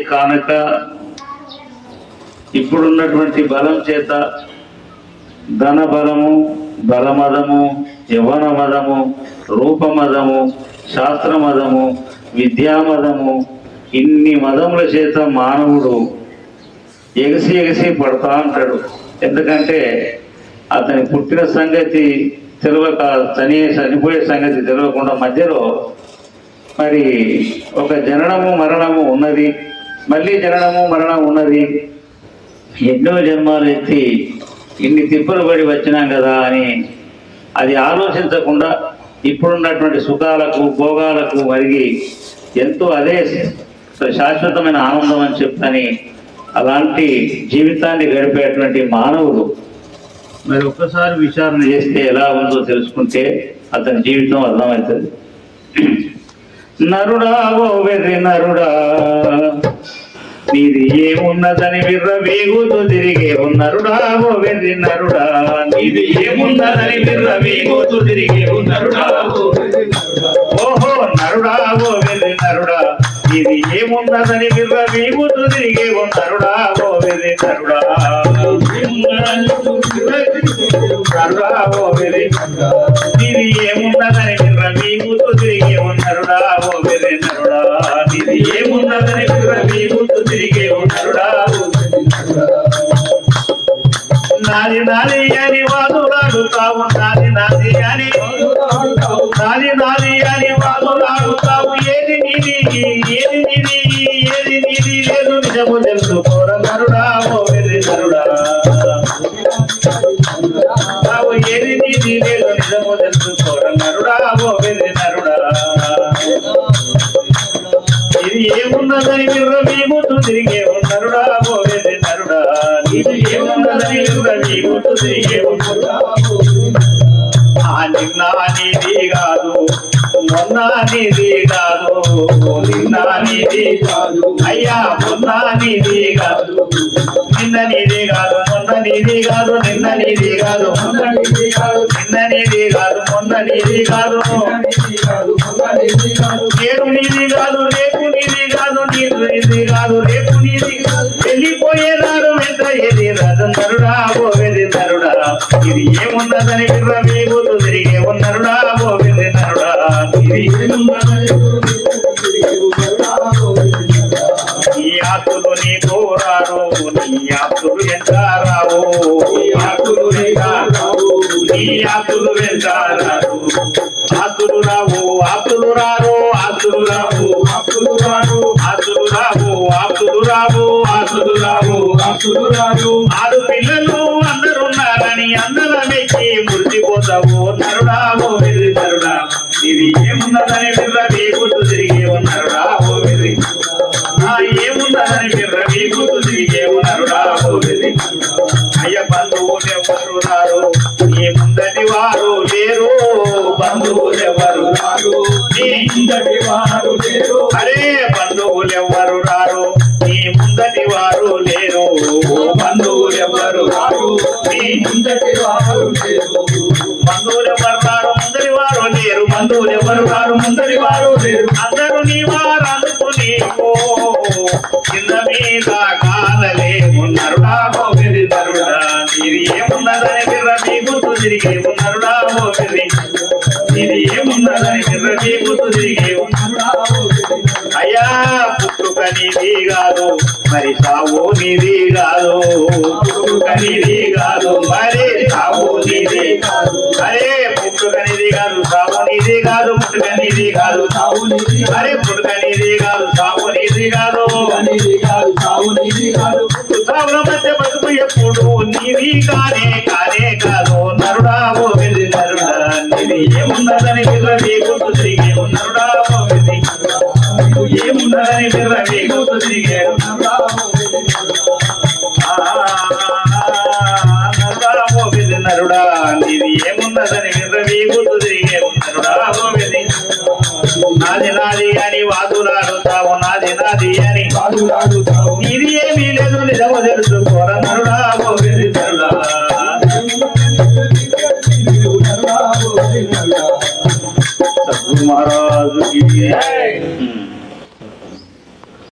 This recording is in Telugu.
కానక ఇప్పుడున్నటువంటి బలం చేత ధన బలము, బలమదము, యవన మదము, రూపమదము, శాస్త్రమదము, విద్యామదము, ఇన్ని మదముల చేత మానవుడు ఎగసి ఎగసి పడతా అంటాడు. ఎందుకంటే అతని పుట్టిన సంగతి తెలియక, చనిపోయే సంగతి తెలియకుండా మధ్యలో మరి ఒక జననము మరణము ఉన్నది, మళ్ళీ జననము మరణం ఉన్నది, ఎన్నో జన్మాలు ఎత్తి ఇన్ని తిప్పలు పడి వచ్చినాం కదా అని అది ఆలోచించకుండా ఇప్పుడున్నటువంటి సుఖాలకు భోగాలకు మరిగి ఎంతో అదే శాశ్వతమైన ఆనందం అని చెప్తని అలాంటి జీవితాన్ని గడిపేటువంటి మానవులు మరి ఒక్కసారి విచారణ చేస్తే ఎలా ఉందో తెలుసుకుంటే అతని జీవితం అర్థమవుతుంది. నరుడా ఓ వెర్రి నరుడా, నీది ఏమున్నదని విర్రవీగుతూ తిరిగే నరుడా ఓ వెర్రి నరుడా, నీది ఏమున్నదని విర్రవీగుతూ తిరిగే నరుడా, ఓహో నరుడా ఓ వెర్రి నరుడా, ఇది ఏమున్నదని విర్రవీగుతూ తిరిగే నరుడా ఓ వెర్రి నరుడా, నరుడా ఓ వెర్రి ఇది ఏమున్నదని విర్రవీగుతూ తిరిగే నరుడా ఓ వెర్రి నరుడా, ఇది ఏమున్నదని విర్రవీగుతూ తిరిగే నరుడా, నాది నాది అని వాదులాడుతావు, నాది నాది అని నాది నాది అని వాదులాడుతావు, ఏది నీది ఏది నీది ఏది నీది లేదు నిజము తెలుసుకోర నరుడా ఓ వెర్రి నరుడా, తావు ఏది నీది లేదు నిజము తెలుసుకోర నరుడా ఓ వెర్రి నరుడా, ఇది ఏమున్నదని విర్రవీగుతూ తిరిగే నరుడా ఓ వెర్రి నరుడా, ఇది ఏమున్నదని విర్రవీగుతూ తిరిగే నిన్న నీది కాదు మొన్న నీది కాదు, నిన్న నీది కాదు అయ్యా మొన్న నీది కాదు, నిన్న నీది కాదు మొన్న నీది కాదు, నిన్న నీది కాదు మొన్న నీది కాదు, నిన్న నీది కాదు మొన్న నీది కాదు, నేడు నీది కాదు రేపు నీది కాదు, నీరు నీది కాదు రేపు నీది కాదు, వెళ్ళిపోయేదారు వెంట ఏది రాదు నరుడా ఓ వెర్రి నరుడా, ఇది ఏమున్నదని విర్రవీగుతూ తిరిగే నరుడా ఓ వెర్రి నరుడా, ఇది నీ ఆతులు నీకు రారు, నీ ఆతులు ఎంత రావు, నీ ఆతులు ఎంత రావు, నీ ఆతులు ఎంత రారు, ఆతులు రావు ఆతులు రారు, ఆతులు రావు ఆతులు రారు, ఆతులు రావు ఆతులు రావు, ఆతులు రావు ఆతులు రారు, ఆరు పిల్లలు అందరున్నారని అందరం ఎక్కి మురిసిపోతావు నరుడా ఓ వెర్రి నరుడా, ఇది ఏమున్నదని విర్రవీగుతూ తిరిగే నరుడా ఓ వెర్రి, ఏమున్నదని విర్రవీగుతూ తిరిగే నరుడా ఓ వెర్రి, అయ్య బంధువులు ఎవరు రారు నీ ముందటి వారు లేరు, బంధువులు ఎవరు రారు నీ ముందటి వారు లేరు, అరే బంధువులు ఎవరు రారు నీ ముందటి వారు లేరు, బంధువులు ఎవరు రారు నీ ముందటి వారు లేరు, బంధువులు ఎవరు రారు ముందరి వారు లేరు, బంధువులు ఎవరు రారు ముందరి వారు లేరు, అందరూ నీ వారు అందుకు నీకు కింద మీద కానలేము నరుడా ఓ వెర్రి నరుడా, ఇది ఏమున్నదని విర్రవీగుతూ తిరిగే నరుడా ఓ వెర్రి, ఇది ఏమున్నదని విర్రవీగుతూ తిరిగే నరుడా ఓ వెర్రి, అయ్యా పుట్టుక నీది కాదు మరి సావు నీది కాదు, పుట్టుక నీది కాదు మరి సావు నీది కాదు, అరే పుట్టుక నీది కాదు సావు నీది కాదు, పుట్టుక నీది కాదు సావు నీది, అరే పుట్టుక నీది కాదు సావు నీది కాదు, నీది కాదు సావు నీది కాదు, సావుల మధ్య బతుకు ఎప్పుడు నీది కానే కానే కాదు నరుడా ఓ వెర్రి నరుడా, నీది ఏమున్నదని విర్రవీగుతూ తిరిగే నరుడా ఓ వెర్రి, ఏమున్నదని విర్రవీగుతూ తిరిగే నరుడా ఓ వెర్రి నరుడా, నీది ఏమున్నదని విర్రవీగుతూ తిరిగే నరుడా ఓ వెర్రి, నాది నాది అని వాదులాడుతావు, నాది నాది అని వాదులాడుతావు, నీది ఏమీ లేదు నిజము తెలుసుకోర నరుడా ఓ వెర్రి నరుడా, సద్గురు మహారాజు